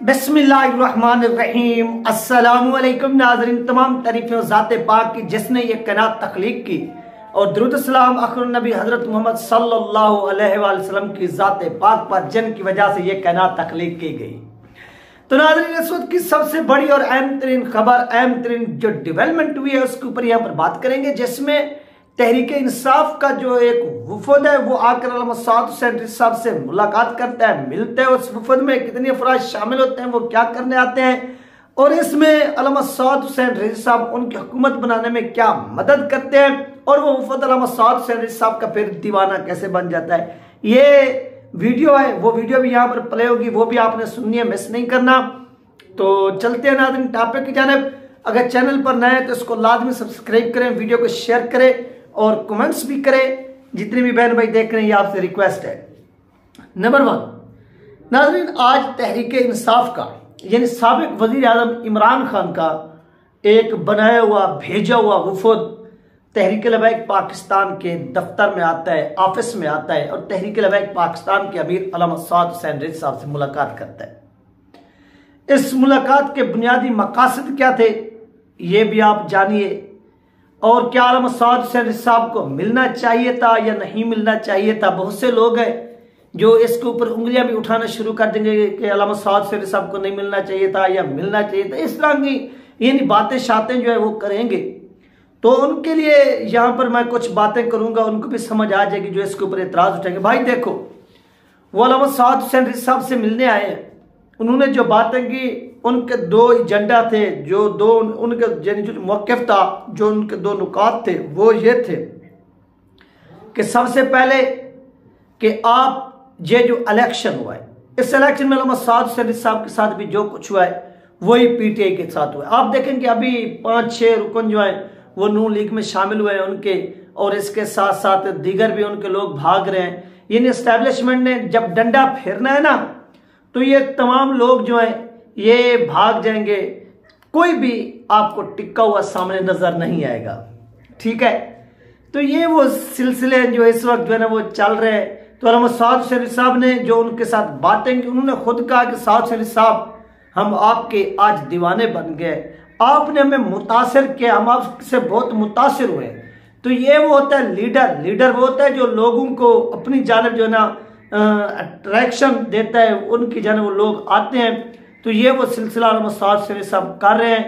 बिस्मिल्लाहिर्रहमानिर्रहीम। अस्सलामुअलैकुम नाज़रीन, तमाम तारीफ़ें ज़ाते पाक की जिसने ये कायनात तख्लीक की और दुरूद सलाम आखिरुन नबी हज़रत मोहम्मद सल्लल्लाहु अलैहि वसल्लम की ज़ाते पाक पर जिनकी वजह से ये कायनात तख्लीक की गई। तो नाज़रीन, इस वक्त की सबसे बड़ी और अहम तरीन खबर, अहम तरीन जो डेवलपमेंट हुई है उसके ऊपर यहाँ पर बात करेंगे, जिसमें तहरीक इंसाफ का जो एक वफद है वो आकर अल्लामा साद हुसैन साहब से मुलाकात करता है, मिलते हैं। उस वफद में कितने अफराद शामिल होते हैं, वो क्या करने आते हैं और इसमें अल्लामा साद हुसैन साहब उनकी हुकूमत बनाने में क्या मदद करते हैं और वो वफद अल्लामा साद हुसैन साहब का फिर दीवाना कैसे बन जाता है। ये वीडियो है, वो वीडियो भी यहाँ पर प्ले होगी, वो भी आपने सुननी है, मिस नहीं करना। तो चलते हैं नाज़रीन टॉपिक की जानिब। अगर चैनल पर नए हैं तो इसको लाजमी सब्सक्राइब करें, वीडियो को शेयर करें और कमेंट्स भी करें। जितने भी बहन भाई देख रहे हैं, ये आपसे रिक्वेस्ट है। नंबर 1 नाज़रीन, आज तहरीक इंसाफ का यानी साबिक वजीर आज़म इमरान खान का एक बनाया हुआ भेजा हुआ वफद तहरीक लबैक पाकिस्तान के दफ्तर में आता है, ऑफिस में आता है और तहरीक लबैक पाकिस्तान के अमीर अल्लामा साद हुसैन साहब से मुलाकात करता है। इस मुलाकात के बुनियादी मकासद क्या थे ये भी आप जानिए, और क्या अल्लामा साद हुसैन साहब को मिलना चाहिए था या नहीं मिलना चाहिए था। बहुत से लोग हैं जो इसके ऊपर उंगलियां भी उठाना शुरू कर देंगे कि अल्लामा साद हुसैन साहब को नहीं मिलना चाहिए था या मिलना चाहिए था। इस तरह की यानी बातें शातें जो है वो करेंगे। तो उनके लिए यहाँ पर मैं कुछ बातें करूंगा, उनको भी समझ आ जाएगी जो इसके ऊपर एतराज उठाएंगे। भाई देखो, वो अल्लामा साद हुसैन साहब से मिलने आए हैं, उन्होंने जो बातें की उनके दो एजेंडा थे, जो दो उनके यानी जो मौक़िफ़ था, जो उनके दो नुकात थे वो ये थे कि सबसे पहले कि आप ये जो इलेक्शन हुआ है, इस इलेक्शन में अल्लामा साद हुसैन साहब के साथ भी जो कुछ हुआ है वही पीटीआई के साथ हुआ है। आप देखेंगे अभी 5-6 रुकन जो है वो नून लीग में शामिल हुए हैं उनके, और इसके साथ साथ दीगर भी उनके लोग भाग रहे हैं। यानी एस्टेब्लिशमेंट ने जब डंडा फेरना है ना, तो ये तमाम लोग जो हैं ये भाग जाएंगे, कोई भी आपको टिका हुआ सामने नजर नहीं आएगा। ठीक है, तो ये वो सिलसिले जो इस वक्त जो है ना वो चल रहे हैं। तो अल्लामा साद हुसैन साहब ने जो उनके साथ बातें की, उन्होंने खुद कहा कि साद हुसैन साहब हम आपके आज दीवाने बन गए, आपने हमें मुतासिर किया, हम आपसे बहुत मुतासिर हुए। तो ये वो होता है लीडर वो होता है जो लोगों को अपनी जानिब जो है ना अट्रैक्शन देता है, उनकी जानिब वो लोग आते हैं। तो ये वो सिलसिला अल्लामा साद हुसैन साहब कर रहे हैं।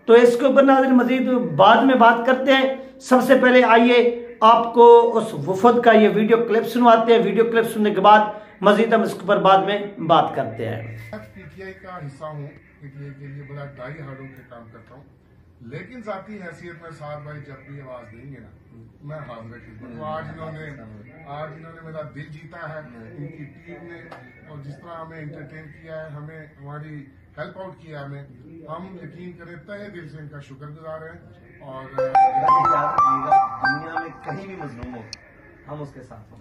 तो इसके ऊपर नाज़रीन मजीद बाद में बात करते हैं। सबसे पहले आइए आपको उस वफद का ये वीडियो क्लिप सुनवाते हैं। वीडियो क्लिप सुनने के बाद मजीद हम इसके ऊपर बाद में बात करते हैं। पीटीआई का हिस्सा हूँ, पीटीआई के लिए बड़ा डाई हार्डों के काम करता हूँ, लेकिन जाती हैसियत में साद भाई जब भी आवाज देंगे ना मैं हाजिर खिदमत। तो आज इन्होंने मेरा दिल जीता है, इनकी टीम ने, और जिस तरह हमें एंटरटेन किया है, हमें हमारी हेल्प आउट किया, हम यकीन करें तहे दिल से इनका शुक्रगुजार हैं। और दुनिया में कहीं भी मजलूम हो हम उसके साथ हों।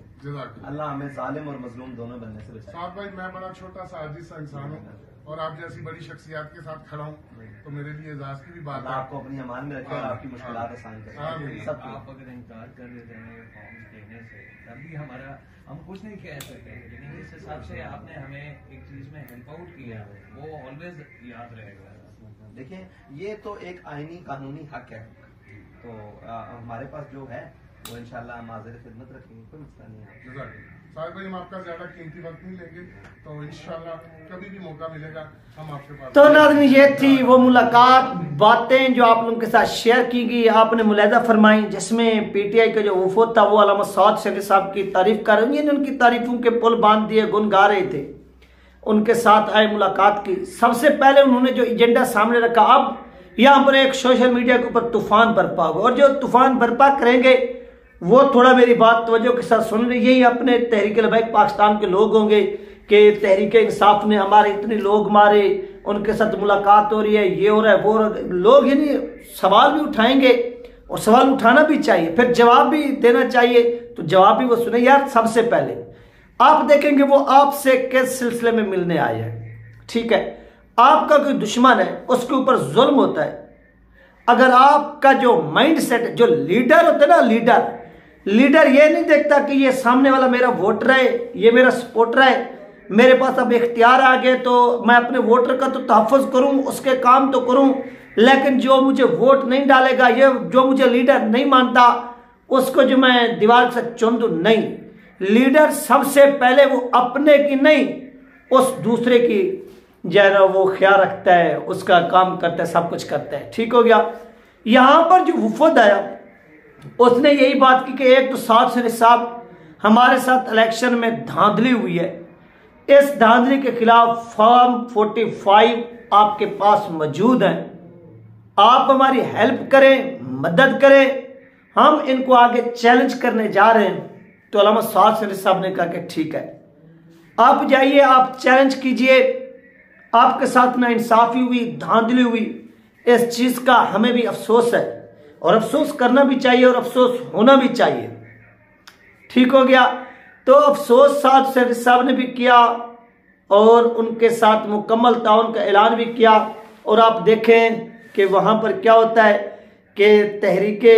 अल्लाह हमें जालिम और मजलूम दोनों बनने से बचाए। साद भाई, मैं बड़ा छोटा सा आजिज़ सा इंसान हूँ और आप जैसी बड़ी शख्सियत के साथ खड़ा हूँ, तो मेरे लिए एजाज की भी बात है। आपको अपनी अमान में रखे और आपकी मुश्किलात आसान करें। आप अगर इनकार कर देते हैं फॉर्म्स देने से, तभी हम कुछ नहीं कह सकते, लेकिन इस हिसाब से आपने हमें एक चीज में हेल्प आउट किया, वो ऑलवेज याद रहेगा। देखिए, ये तो एक आईनी कानूनी हक है, तो हमारे पास जो है वो इंशाल्लाह हम हाजिर खिदमत रखेंगे, कोई मसला नहीं है। साहिब भाई, हम आपका ज्यादा कीमती वक्त नहीं लेंगे, तो इंशाल्लाह कभी भी मौका मिलेगा हम आपके पास। तो नाज़रीन, ये थी वो मुलाकात, बातें जो आप लोगों के साथ शेयर की गई, आपने मुलाहिजा फरमाई, जिसमें पीटीआई का जो वफद था वो अल्लामा साद हुसैन साहब की तारीफ कर रहे हैं, उनकी तारीफों के पुल बांध दिए, गुन गा रहे थे। उनके साथ आए, मुलाकात की। सबसे पहले उन्होंने जो एजेंडा सामने रखा, अब यहाँ पर एक सोशल मीडिया के ऊपर तूफान बरपा होगा, और जो तूफान बरपा करेंगे वो थोड़ा मेरी बात तवज्जो के साथ सुन रहे, यही अपने तहरीक लबैक पाकिस्तान के लोग होंगे कि तहरीक इंसाफ ने हमारे इतने लोग मारे, उनके साथ मुलाकात हो रही है, ये हो रहा है, वो हो रहा है। लोग यानी सवाल भी उठाएंगे और सवाल उठाना भी चाहिए, फिर जवाब भी देना चाहिए, तो जवाब भी वो सुने। यार, सबसे पहले आप देखेंगे वो आपसे किस सिलसिले में मिलने आए हैं। ठीक है, आपका कोई दुश्मन है उसके ऊपर जुल्म होता है। अगर आपका जो माइंड सेट, जो लीडर होता है ना, लीडर ये नहीं देखता कि ये सामने वाला मेरा वोटर है, ये मेरा सपोर्टर है, मेरे पास अब इख्तियार आ गए तो मैं अपने वोटर का तो तहफ़्फ़ुज़ करूं, उसके काम तो करूं, लेकिन जो मुझे वोट नहीं डालेगा, ये जो मुझे लीडर नहीं मानता, उसको जो मैं दीवार से चुन दूं, नहीं। लीडर सबसे पहले वो अपने की नहीं, उस दूसरे की जो है ना वो ख्याल रखता है, उसका काम करता है, सब कुछ करता है। ठीक हो गया। यहाँ पर जो वफद आया उसने यही बात की कि एक तो साथ से साहब हमारे साथ इलेक्शन में धांधली हुई है, इस धांधली के खिलाफ फॉर्म 45 आपके पास मौजूद है, आप हमारी हेल्प करें, मदद करें, हम इनको आगे चैलेंज करने जा रहे हैं। तो अल्लामा साद सैयद साहब ने कहा कि ठीक है, आप जाइए, आप चैलेंज कीजिए, आपके साथ ना इंसाफी हुई, धांधली हुई, इस चीज का हमें भी अफसोस है और अफसोस करना भी चाहिए और अफसोस होना भी चाहिए। ठीक हो गया। तो अफसोस साद सैयद साहब ने भी किया और उनके साथ मुकम्मल ताउन का ऐलान भी किया। और आप देखें कि वहां पर क्या होता है कि तहरीके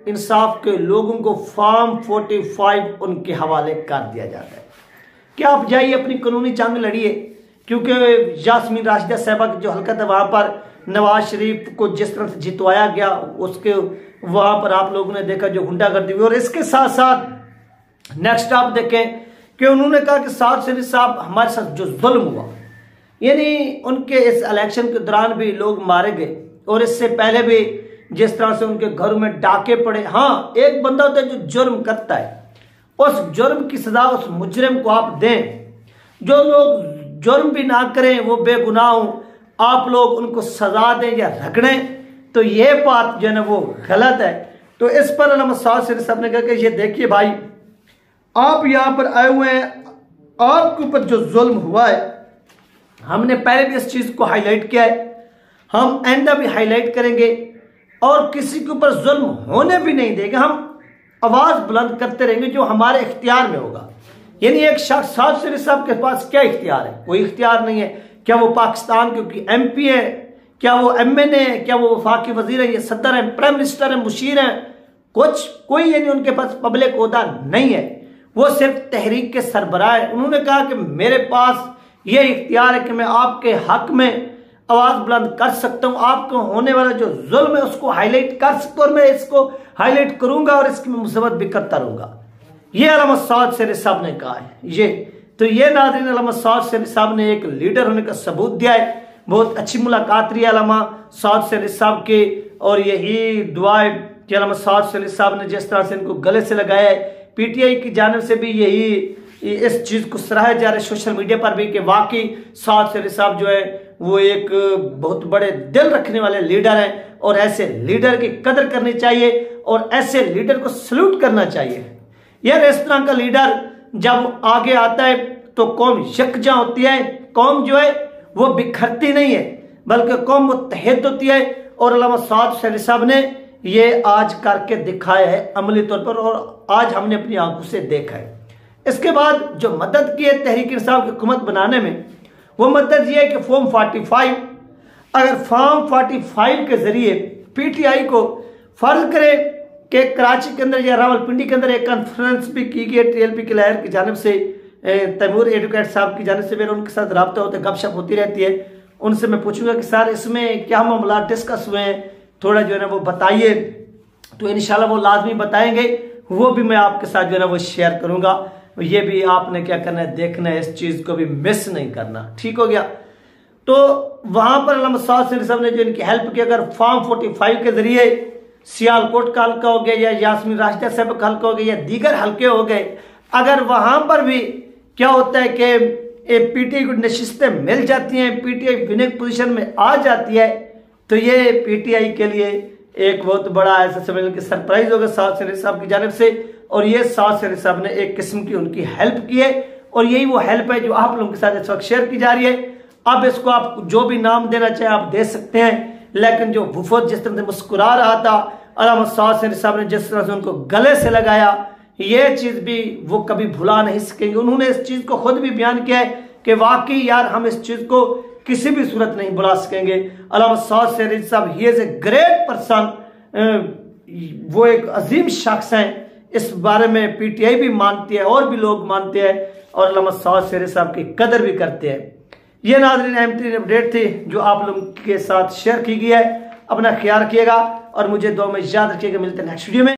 इंसाफ के लोगों को फॉर्म 45 उनके हवाले कर दिया जाता है कि आप जाइए अपनी कानूनी जंग लड़िए, क्योंकि यास्मीन राशिदा साहबा की जो हलकत है वहां पर नवाज शरीफ को जिस तरह से जितवाया गया, उसके वहां पर आप लोगों ने देखा जो गुंडागर्दी हुई। और इसके साथ साथ नेक्स्ट आप देखें कि उन्होंने कहा कि साद सैयद साहब हमारे साथ जो जुल्म हुआ, यानी उनके इस इलेक्शन के दौरान भी लोग मारे गए और इससे पहले भी जिस तरह से उनके घरों में डाके पड़े। हाँ, एक बंदा होता है जो जुर्म करता है, उस जुर्म की सजा उस मुजरिम को आप दें। जो लोग जुर्म भी ना करें, वो बेगुनाह हो, आप लोग उनको सजा दें या रगड़ें, तो ये बात जो है ना वो गलत है। तो इस पर अल्लामा साद सैयद साहब ने कहा कि ये देखिए भाई, आप यहां पर आए हुए हैं, आपके ऊपर जो जुल्म हुआ है, हमने पहले भी इस चीज को हाईलाइट किया है, हम आइंदा भी हाईलाइट करेंगे और किसी के ऊपर जुल्म होने भी नहीं देंगे। हम आवाज बुलंद करते रहेंगे जो हमारे इख्तियार में होगा। यानी एक शख्स साद सैयद साहब के पास क्या इख्तियार है? कोई इख्तियार नहीं है। क्या वो पाकिस्तान के MP है? क्या वो MN है? क्या वो वफाकी वजीर है? ये सदर है, प्राइम मिनिस्टर है, मुशीर है? कोई यानी उनके पास पब्लिक ओहदा नहीं है, वो सिर्फ तहरीक के सरबराह है। उन्होंने कहा कि मेरे पास ये इख्तियार है कि मैं आपके हक में आवाज बुलंद कर सकता हूं, आपको होने वाला जो जुल्म है उसको हाईलाइट कर सकता हूं और मैं इसको हाईलाइट करूंगा और इसकी मुसब्बत भी करता रहूंगा। ये अल्लामा साद सैयद साहब ने कहा है। ये तो ये नाज़रीन अल्लामा साद सैयद साहब ने एक लीडर होने का सबूत दिया है। बहुत अच्छी मुलाकात रही अल्लामा साद सैयद साहब के, और यही दुआ है कि अल्लामा साद सैयद साहब ने जिस तरह से इनको गले से लगाया है, PTI की जानिब से भी यही इस चीज को सराहा जा रहा है सोशल मीडिया पर भी कि वाकई साद सैयद साहब जो है वो एक बहुत बड़े दिल रखने वाले लीडर हैं और ऐसे लीडर की कदर करनी चाहिए और ऐसे लीडर को सल्यूट करना चाहिए। यार इस तरह का लीडर जब आगे आता है तो कौम यकजा होती है, कौम जो है वो बिखरती नहीं है बल्कि कौम मुत्तहिद होती है। और अल्लामा साद सैयद साहब ने ये आज करके दिखाया है अमली तौर पर, और आज हमने अपनी आंखों से देखा है। इसके बाद जो मदद की है तहरीक इंसाफ की हुकूमत बनाने में, वो मदद ये है कि फॉर्म 45, अगर फॉर्म 45 के जरिए PTI को फर्ज करे कि कराची के अंदर या रावलपिंडी के अंदर एक कॉन्फ्रेंस भी की गई TLP के लायर की जानिब से, तैमूर एडवोकेट साहब की जानिब से मेरा उनके साथ रब्ता होता है, गपशप होती रहती है। उनसे मैं पूछूंगा कि सर इसमें क्या मामला डिस्कस हुए हैं, थोड़ा जो है ना वो बताइए। तो इंशाल्लाह वो लाजमी बताएंगे, वो भी मैं आपके साथ जो है ना वो शेयर करूंगा। ये भी आपने क्या करना है, देखना है, इस चीज को भी मिस नहीं करना। ठीक हो गया। तो वहां पर अल्लामा साद सैयद साहब ने जो इनकी हेल्प की, अगर फॉर्म 45 के जरिए सियालकोट का हल्का हो गया या यास्मीन राशिदा साहब का हल्का हो गया या दीगर हल्के हो गए, अगर वहां पर भी क्या होता है कि PTI को नशिस्तें मिल जाती हैं, PTI विनिंग पोजीशन में आ जाती है, तो ये PTI के लिए एक बहुत बड़ा ऐसा समझ कि सरप्राइज होगा साद सैयद साहब की जानिब से। और ये साद सैयद साहब ने एक किस्म की उनकी हेल्प की है और यही वो हेल्प है जो आप लोगों के साथ इस वक्त शेयर की जा रही है। अब इसको आप जो भी नाम देना चाहे आप दे सकते हैं, लेकिन जो वफद जिस तरह से मुस्कुरा रहा था, अल्लामा साद सैयद साहब ने जिस तरह से उनको गले से लगाया, ये चीज भी वो कभी भुला नहीं सकेंगे। उन्होंने इस चीज को खुद भी बयान किया है कि वाकई यार हम इस चीज को किसी भी सूरत नहीं भुला सकेंगे। अल्लामा साद सैयद साहब he is a great person, वो एक अजीम शख्स हैं, इस बारे में PTI भी मानती है और भी लोग मानते हैं। और अल्लामा सऊद शेरी साहब की कदर भी करते हैं। ये नाज़रीन अहम तरीन अपडेट थी जो आप लोगों के साथ शेयर की गई है। अपना ख्याल रखिएगा और मुझे दुआ में याद रखिएगा। मिलते हैं नेक्स्ट वीडियो में।